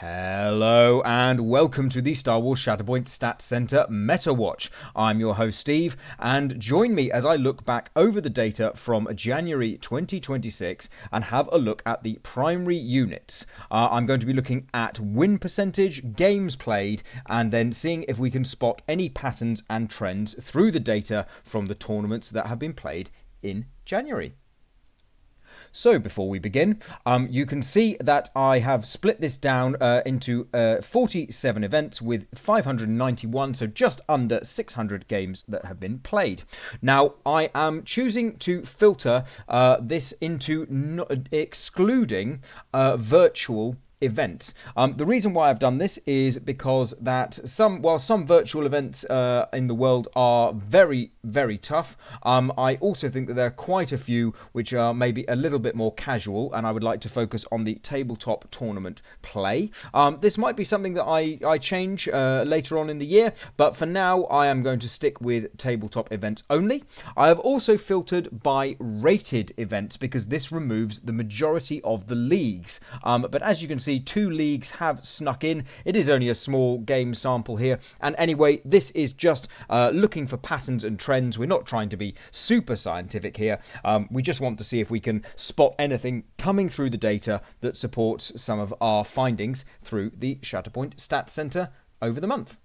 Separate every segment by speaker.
Speaker 1: Hello and welcome to the Star Wars Shatterpoint Stat Center Meta Watch. I'm your host Steve, and join me as I look back over the data from January 2026 and have a look at the primary units. I'm going to be looking at win percentage, games played, and then seeing if we can spot any patterns and trends through the data from the tournaments that have been played in January. So before we begin, you can see that I have split this down into 47 events with 591, so just under 600 games that have been played. Now, I am choosing to filter this into excluding virtual events. The reason why I've done this is because that while some virtual events in the world are very, very tough, I also think that there are quite a few which are maybe a little bit more casual, and I would like to focus on the tabletop tournament play. This might be something that I change later on in the year, but for now I am going to stick with tabletop events only. I have also filtered by rated events because this removes the majority of the leagues, but as you can see, 2 leagues have snuck in. It is only a small game sample here, and anyway, this is just looking for patterns and trends. We're not trying to be super scientific here. We just want to see if we can spot anything coming through the data that supports some of our findings through the Shatterpoint Stats Center over the month.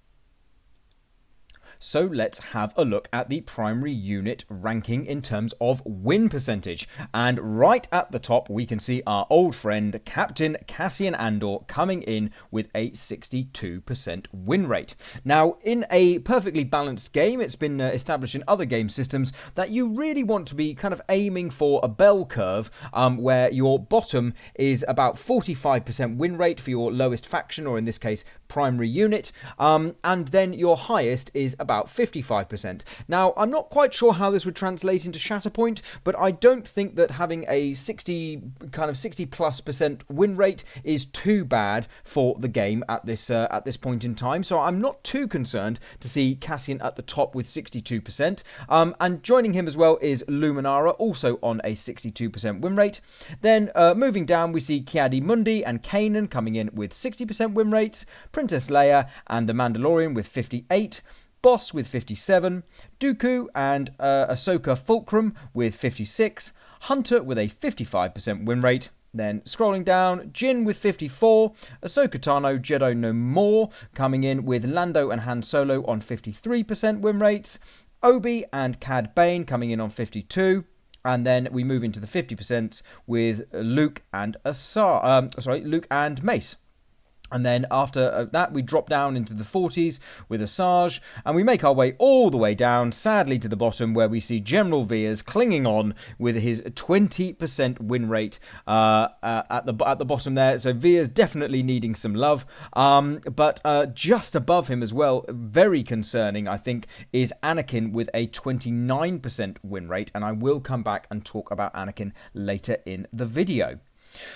Speaker 1: So let's have a look at the primary unit ranking in terms of win percentage. And right at the top, we can see our old friend, Captain Cassian Andor, coming in with a 62% win rate. Now, in a perfectly balanced game, it's been established in other game systems that you really want to be kind of aiming for a bell curve where your bottom is about 45% win rate for your lowest faction, or in this case, primary unit, and then your highest is about 55%. Now, I'm not quite sure how this would translate into Shatterpoint, but I don't think that having a 60+ % win rate is too bad for the game at this point in time. So I'm not too concerned to see Cassian at the top with 62%. And joining him as well is Luminara, also on a 62% win rate. Then moving down, we see Ki-Adi-Mundi and Kanan coming in with 60% win rates, Princess Leia and the Mandalorian with 58%. Boss with 57, Dooku and Ahsoka Fulcrum with 56, Hunter with a 55% win rate. Then scrolling down, Jin with 54, Ahsoka Tano, Jedi No More coming in with Lando and Han Solo on 53% win rates, Obi and Cad Bane coming in on 52. And then we move into the 50% with Luke and Luke and Mace. And then after that, we drop down into the 40s with Asajj, and we make our way all the way down, sadly, to the bottom, where we see General Veers clinging on with his 20% win rate at the bottom there. So Veers definitely needing some love. But just above him as well, very concerning, I think, is Anakin with a 29% win rate, and I will come back and talk about Anakin later in the video.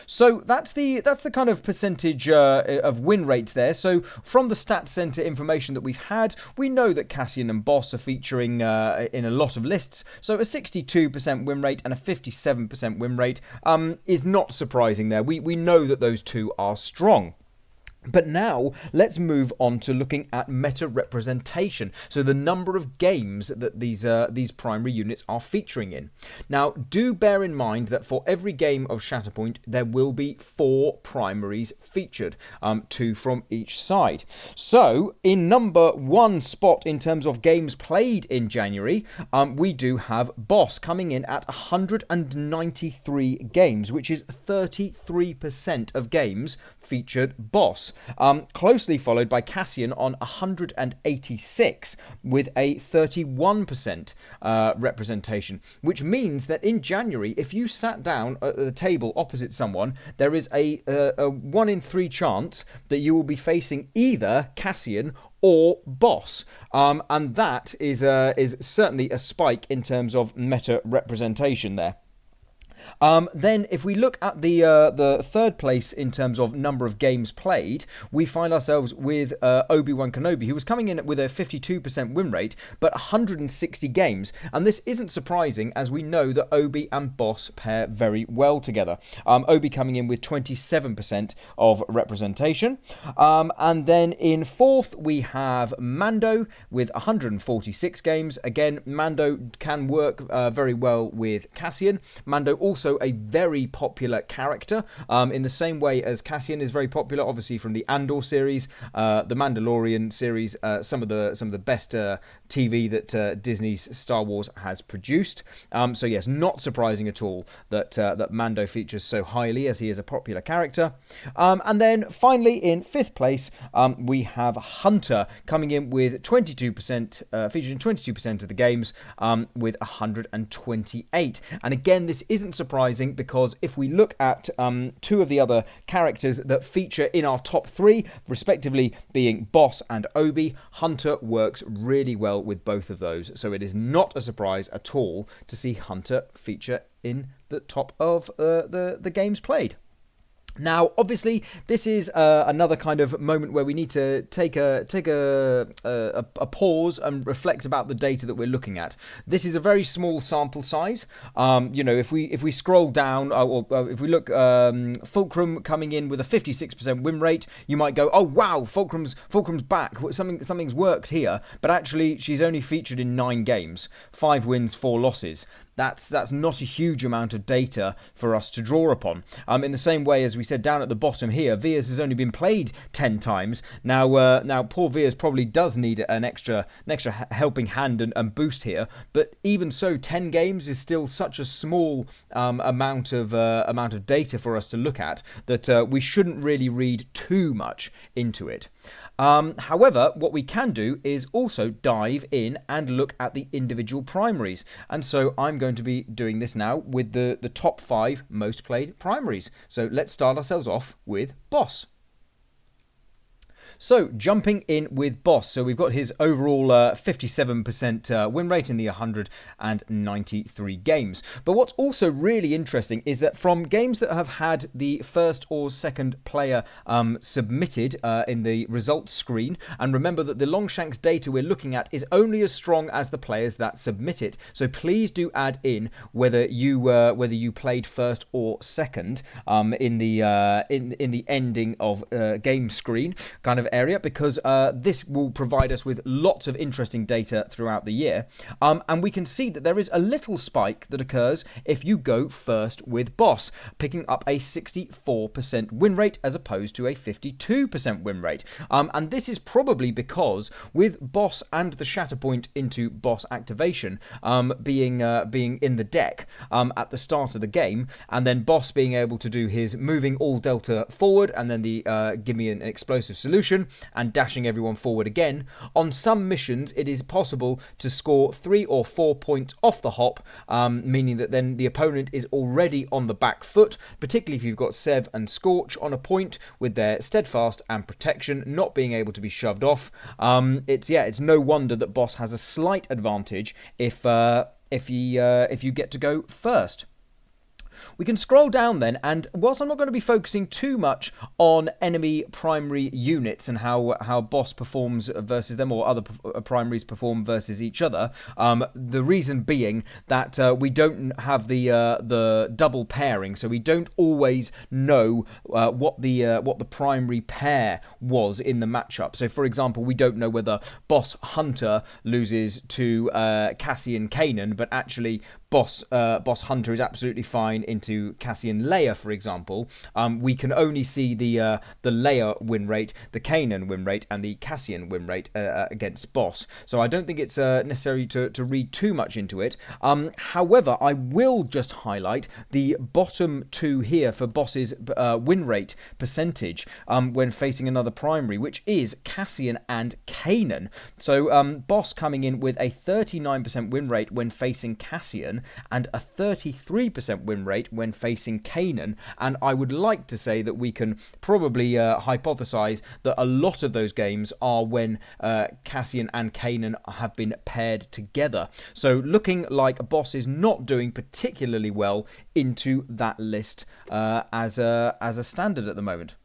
Speaker 1: So that's the kind of percentage of win rates there. So from the Stats Center information that we've had, we know that Cassian and Boss are featuring in a lot of lists. So a 62% win rate and a 57% win rate is not surprising there. We know that those two are strong. But now let's move on to looking at meta representation, so the number of games that these primary units are featuring in. Now, do bear in mind that for every game of Shatterpoint, there will be 4 primaries featured, 2 from each side. So, in number 1 spot in terms of games played in January, we do have Boss coming in at 193 games, which is 33% of games featured Boss. Closely followed by Cassian on 186 with a 31% representation, which means that in January, if you sat down at the table opposite someone, there is a 1 in 3 chance that you will be facing either Cassian or Boss, and that is certainly a spike in terms of meta representation there. Then, if we look at the third place in terms of number of games played, we find ourselves with Obi-Wan Kenobi, who was coming in with a 52% win rate, but 160 games. And this isn't surprising, as we know that Obi and Boss pair very well together. Obi coming in with 27% of representation. And then in fourth, we have Mando with 146 games. Again, Mando can work very well with Cassian. Mando also a very popular character, in the same way as Cassian is very popular, obviously from the Andor series, the Mandalorian series, some of the best TV that Disney's Star Wars has produced. So yes, not surprising at all that Mando features so highly, as he is a popular character. And then finally in fifth place, we have Hunter coming in with 22%, featuring 22% of the games, with 128. And again, this isn't surprising, because if we look at two of the other characters that feature in our top three, respectively being Boss and Obi, Hunter works really well with both of those. So it is not a surprise at all to see Hunter feature in the top of the games played. Now, obviously, this is another kind of moment where we need to take a pause and reflect about the data that we're looking at. This is a very small sample size. If we scroll down, or if we look, Fulcrum coming in with a 56% win rate, you might go, "Oh wow, Fulcrum's back. Something's worked here." But actually, she's only featured in 9 games, 5 wins, 4 losses. That's not a huge amount of data for us to draw upon. In the same way, as we said down at the bottom here, Veers has only been played 10 times. Now poor Veers probably does need an extra helping hand and boost here. But even so, 10 games is still such a small amount of data for us to look at that we shouldn't really read too much into it. However, what we can do is also dive in and look at the individual primaries. And so I'm going to be doing this now with the top 5 most played primaries. So let's start ourselves off with Boss. So, jumping in with Boss. So, we've got his overall 57% win rate in the 193 games. But what's also really interesting is that from games that have had the first or second player submitted in the results screen, and remember that the Longshanks data we're looking at is only as strong as the players that submit it. So, please do add in whether you played first or second in the ending of game screen kind of area, because this will provide us with lots of interesting data throughout the year. And we can see that there is a little spike that occurs if you go first with Boss, picking up a 64% win rate as opposed to a 52% win rate. And this is probably because with Boss and the Shatterpoint into Boss activation being in the deck at the start of the game, and then Boss being able to do his moving all delta forward and then the give me an explosive solution and dashing everyone forward again. On some missions, it is possible to score 3 or 4 points off the hop, meaning that then the opponent is already on the back foot, particularly if you've got Sev and Scorch on a point with their steadfast and protection not being able to be shoved off. It's no wonder that Boss has a slight advantage if you get to go first. We can scroll down then, and whilst I'm not going to be focusing too much on enemy primary units and how Boss performs versus them, or other primaries perform versus each other, the reason being that we don't have the double pairing, so we don't always know what the primary pair was in the matchup. So, for example, we don't know whether Boss Hunter loses to Cassian Kanan, but actually Boss Hunter is absolutely fine into Cassian Leia, for example. We can only see the Leia win rate, the Kanan win rate, and the Cassian win rate against Boss. So I don't think it's necessary to read too much into it. However, I will just highlight the bottom 2 here for Boss's win rate percentage when facing another primary, which is Cassian and Kanan. So Boss coming in with a 39% win rate when facing Cassian, Cassian and a 33% win rate when facing Kanan. And I would like to say that we can probably hypothesize that a lot of those games are when Cassian and Kanan have been paired together. So looking like Boss is not doing particularly well into that list as a standard at the moment.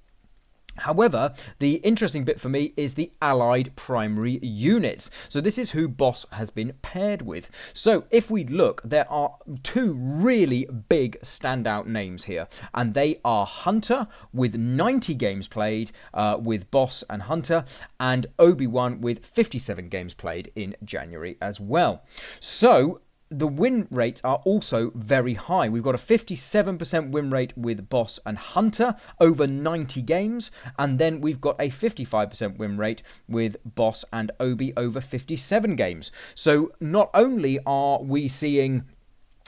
Speaker 1: However, the interesting bit for me is the allied primary units. So this is who Boss has been paired with. So if we look, there are two really big standout names here, and they are Hunter with 90 games played with Boss and Hunter, and Obi-Wan with 57 games played in January as well. So the win rates are also very high. We've got a 57% win rate with Boss and Hunter over 90 games, and then we've got a 55% win rate with Boss and Obi over 57 games. So not only are we seeing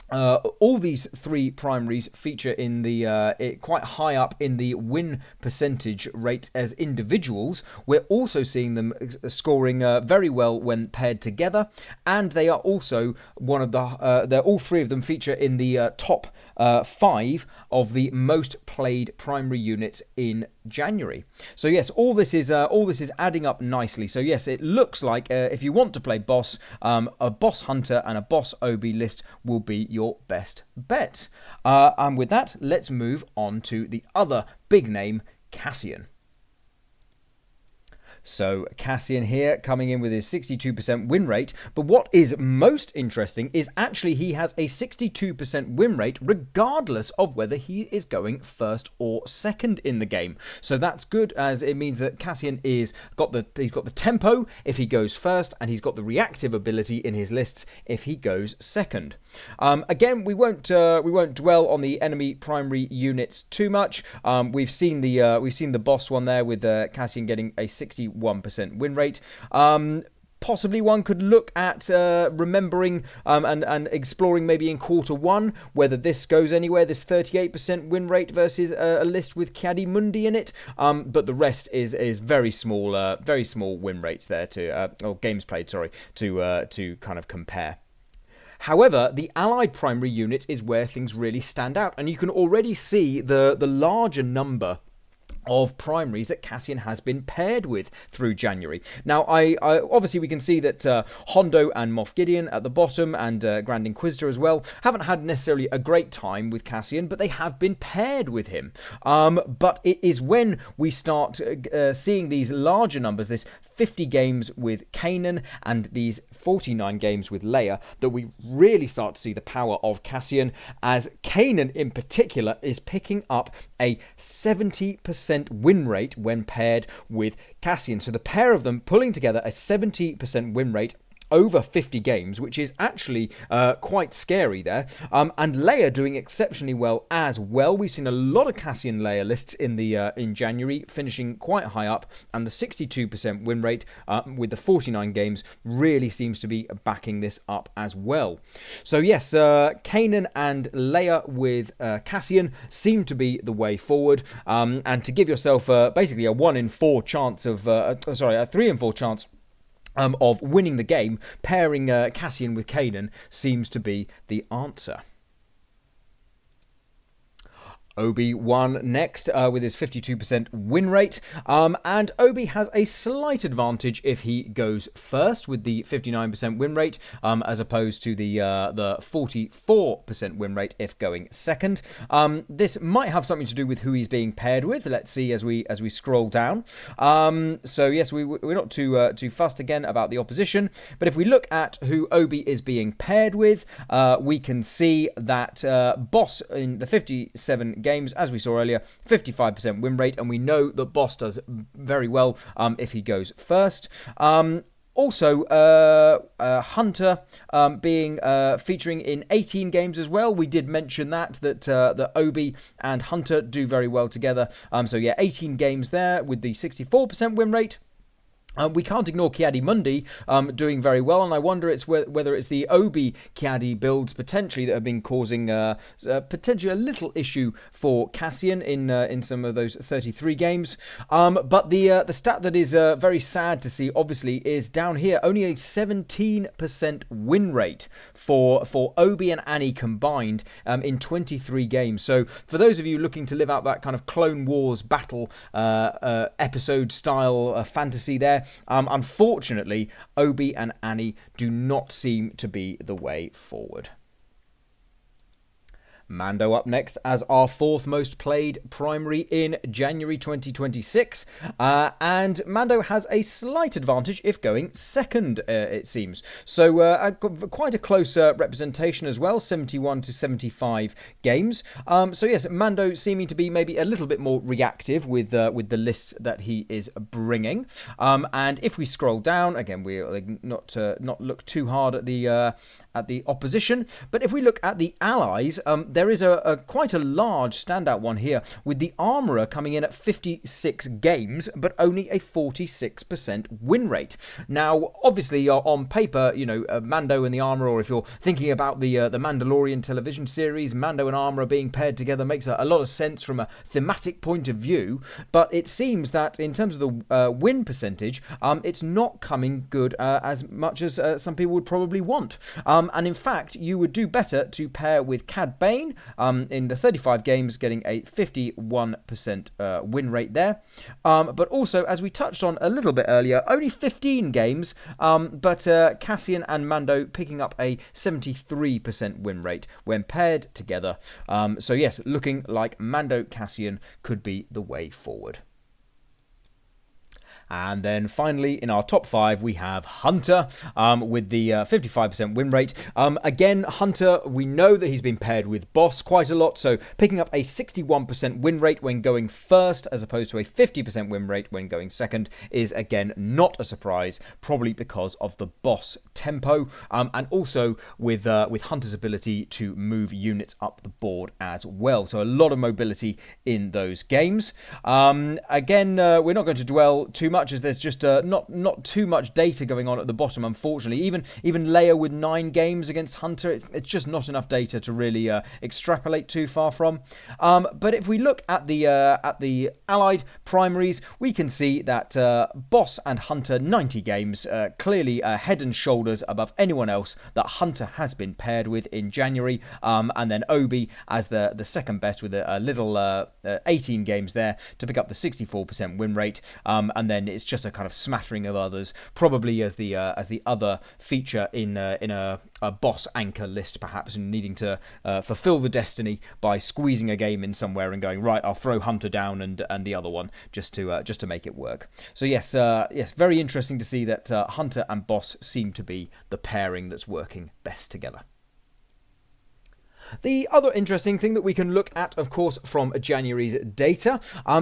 Speaker 1: all these three primaries feature in the quite high up in the win percentage rate as individuals, we're also seeing them scoring very well when paired together, and they are also one of the all three of them feature in the top 5 of the most played primary units in January. So yes, all this is adding up nicely. So yes, it looks like if you want to play Boss, a Boss Hunter and a Boss Obi list will be your best bet. And with that, let's move on to the other big name, Cassian. So Cassian here coming in with his 62% win rate, but what is most interesting is actually he has a 62% win rate regardless of whether he is going first or second in the game. So that's good, as it means that Cassian he's got the tempo if he goes first, and he's got the reactive ability in his lists if he goes second. Again, we won't dwell on the enemy primary units too much. We've seen the Boss one there with Cassian getting a 61% win rate. Possibly one could look at remembering and exploring maybe in quarter one whether this goes anywhere, this 38% win rate versus a list with Kiadi-Mundi in it. But the rest is very small win rates there or games played, to kind of compare. However, the allied primary unit is where things really stand out, and you can already see the larger number of primaries that Cassian has been paired with through January. Now, I obviously we can see that Hondo and Moff Gideon at the bottom, and Grand Inquisitor as well, haven't had necessarily a great time with Cassian, but they have been paired with him. But it is when we start seeing these larger numbers, this 50 games with Kanan and these 49 games with Leia, that we really start to see the power of Cassian, as Kanan in particular is picking up a 70% win rate when paired with Cassian. So the pair of them pulling together a 70% win rate over 50 games, which is actually quite scary there. And Leia doing exceptionally well as well. We've seen a lot of Cassian Leia lists in January, finishing quite high up, and the 62% win rate with the 49 games really seems to be backing this up as well. So yes, Kanan and Leia with Cassian seem to be the way forward, and to give yourself basically a 1 in 4 chance of a 3 in 4 chance of winning the game, pairing Cassian with Kanan seems to be the answer. Obi-Wan next with his 52% win rate, and Obi has a slight advantage if he goes first with the 59% win rate, as opposed to the 44% win rate if going second. This might have something to do with who he's being paired with. Let's see as we scroll down. So yes, we're not too fussed again about the opposition, but if we look at who Obi is being paired with, we can see that Boss in the 57 games, as we saw earlier, 55% win rate, and we know that Boss does very well if he goes first. Also, Hunter being featuring in 18 games as well. We did mention that Obi and Hunter do very well together. So yeah, 18 games there with the 64% win rate. We can't ignore Kiadi Mundi doing very well, and I wonder whether it's the Obi Kiadi builds potentially that have been causing potentially a little issue for Cassian in some of those 33 games. But the stat that is very sad to see, obviously, is down here. Only a 17% win rate for Obi and Annie combined in 23 games. So for those of you looking to live out that kind of Clone Wars battle episode style fantasy there, unfortunately, Obi and Annie do not seem to be the way forward. Mando up next as our fourth most played primary in January 2026, and Mando has a slight advantage if going second, it seems. So quite a close representation as well, 71 to 75 games. So yes, Mando seeming to be maybe a little bit more reactive with the lists that he is bringing. And if we scroll down again, we'll not look too hard at the opposition, but if we look at the allies, there is a quite a large standout one here, with the Armourer coming in at 56 games, but only a 46% win rate. Now, obviously, on paper, Mando and the Armourer, or if you're thinking about the Mandalorian television series, Mando and Armourer being paired together makes a lot of sense from a thematic point of view, but it seems that in terms of the win percentage, it's not coming good as much as some people would probably want. And in fact, you would do better to pair with Cad Bane in the 35 games, getting a 51% win rate there. But also, as we touched on a little bit earlier, only 15 games, but Cassian and Mando picking up a 73% win rate when paired together. So yes, looking like Mando Cassian could be the way forward. And then finally, in our top 5, we have Hunter with the 55% win rate. Again, Hunter, we know that he's been paired with Boss quite a lot, so picking up a 61% win rate when going first, as opposed to a 50% win rate when going second, is again not a surprise, probably because of the Boss tempo, and also with Hunter's ability to move units up the board as well. So a lot of mobility in those games. Again, we're not going to dwell too much, as there's just not too much data going on at the bottom, unfortunately. Even Leia with 9 games against Hunter, it's just not enough data to really extrapolate too far from. But if we look at the allied primaries, we can see that Boss and Hunter 90 games, clearly head and shoulders above anyone else that Hunter has been paired with in January, and then Obi as the second best with a little 18 games there to pick up the 64% win rate, and then it's just a kind of smattering of others, probably as the other feature in a Boss anchor list, perhaps, and needing to fulfill the destiny by squeezing a game in somewhere and going, right, I'll throw Hunter down and the other one just to make it work. So yes, very interesting to see that Hunter and Boss seem to be the pairing that's working best together. The other interesting thing that we can look at, of course, from January's data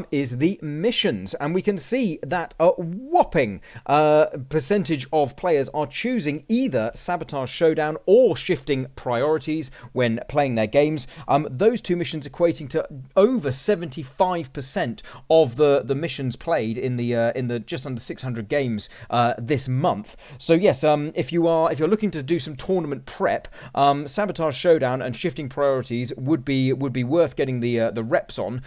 Speaker 1: is the missions. And we can see that a whopping percentage of players are choosing either Sabotage Showdown or Shifting Priorities when playing their games. Those two missions equating to over 75% of the missions played in the just under 600 games this month. So yes, if you're looking to do some tournament prep, Sabotage Showdown and Shifting Priorities would be worth getting the reps on,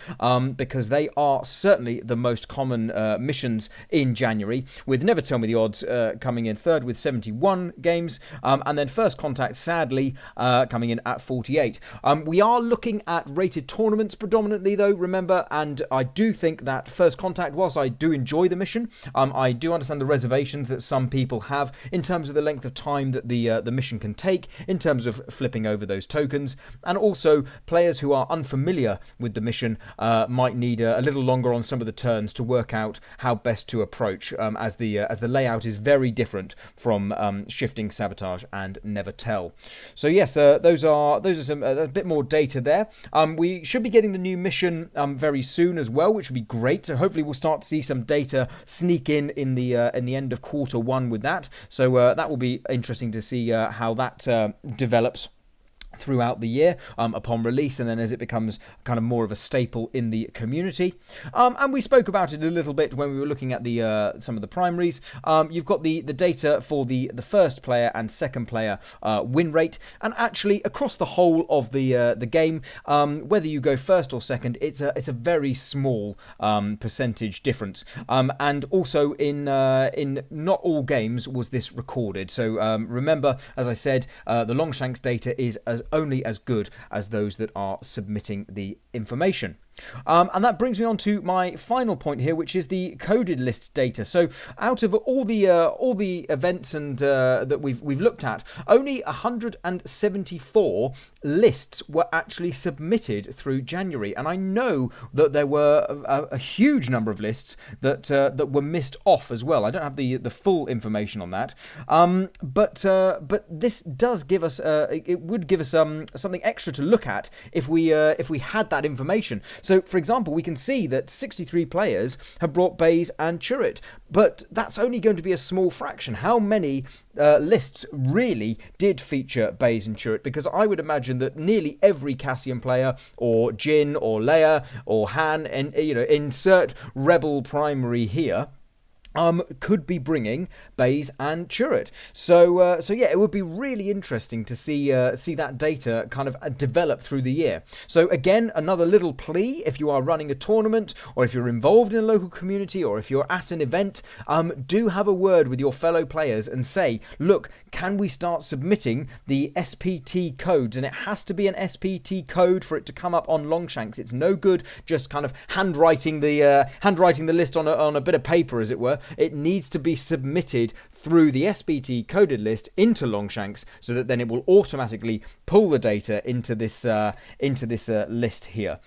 Speaker 1: because they are certainly the most common missions in January, with Never Tell Me the Odds coming in third with 71 games, and then First Contact, sadly, coming in at 48. We are looking at rated tournaments predominantly, though, remember, and I do think that First Contact, whilst I do enjoy the mission, I do understand the reservations that some people have in terms of the length of time that the mission can take, in terms of flipping over those tokens. And also, players who are unfamiliar with the mission might need a little longer on some of the turns to work out how best to approach, as the layout is very different from Shifting, Sabotage, and Never Tell. So yes, those are some a bit more data there. We should be getting the new mission very soon as well, which would be great. So hopefully we'll start to see some data sneak in the end of Q1 with that. So that will be interesting to see how that develops throughout the year upon release, and then as it becomes kind of more of a staple in the community. And we spoke about it a little bit when we were looking at the some of the primaries. You've got the data for the first player and second player win rate, and actually across the whole of the game, whether you go first or second, it's a very small percentage difference. And also in not all games was this recorded. So remember, as I said, the Longshanks data is only as good as those that are submitting the information. And that brings me on to my final point here, which is the coded list data. So out of all the events and that we've looked at, only 174 lists were actually submitted through January, and I know that there were a huge number of lists that were missed off as well. I don't have the full information on that, but this does give us it would give us something extra to look at if we had that information. So, for example, we can see that 63 players have brought Baze and Churrit, but that's only going to be a small fraction. How many lists really did feature Baze and Churrit? Because I would imagine that nearly every Cassian player, or Jin, or Leia, or Han, and insert Rebel primary here, could be bringing Baze and Churrit. So yeah, it would be really interesting to see that data kind of develop through the year. So again, another little plea: if you are running a tournament, or if you're involved in a local community, or if you're at an event, do have a word with your fellow players and say, look, can we start submitting the SPT codes? And it has to be an SPT code for it to come up on Longshanks. It's no good just kind of handwriting the list on a bit of paper, as it were. It needs to be submitted through the SPT coded list into Longshanks, so that then it will automatically pull the data into this list here.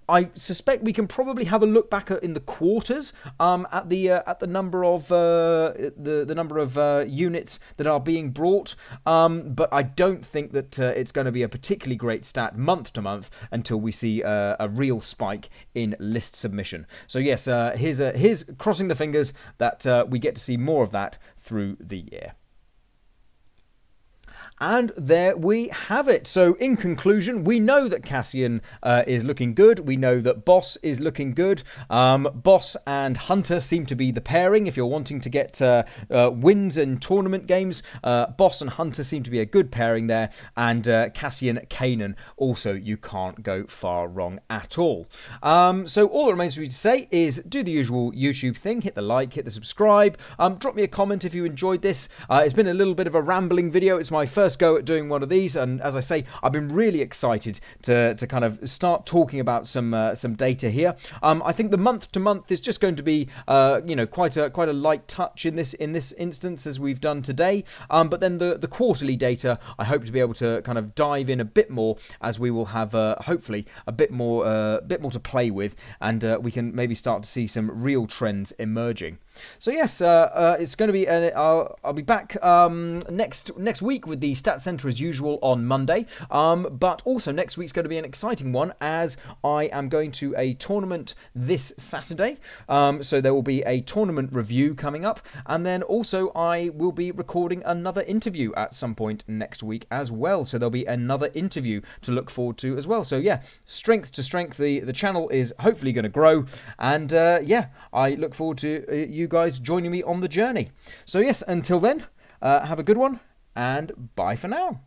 Speaker 1: I suspect we can probably have a look back in the quarters at the number of the number of units that are being brought, but I don't think that it's going to be a particularly great stat month to month until we see a real spike in list submission. So yes, here's crossing the fingers that we get to see more of that through the year. And there we have it. So in conclusion, we know that Cassian is looking good. We know that Boss is looking good. Boss and Hunter seem to be the pairing. If you're wanting to get wins in tournament games, Boss and Hunter seem to be a good pairing there. And Cassian, Kanan, also, you can't go far wrong at all. So all that remains for me to say is do the usual YouTube thing. Hit the like, hit the subscribe. Drop me a comment if you enjoyed this. It's been a little bit of a rambling video. It's my first go at doing one of these, and as I say, I've been really excited to kind of start talking about some data here. I think the month to month is just going to be quite a light touch in this instance, as we've done today. But then the quarterly data, I hope to be able to kind of dive in a bit more, as we will have hopefully a bit more to play with, and we can maybe start to see some real trends emerging. So yes, it's going to be. I'll be back next week with the Stat Center as usual on Monday. But also next week's going to be an exciting one, as I am going to a tournament this Saturday. So there will be a tournament review coming up, and then also I will be recording another interview at some point next week as well. So there'll be another interview to look forward to as well. So yeah, strength to strength, the channel is hopefully going to grow, and yeah, I look forward to you guys joining me on the journey. So yes, until then, have a good one, and bye for now.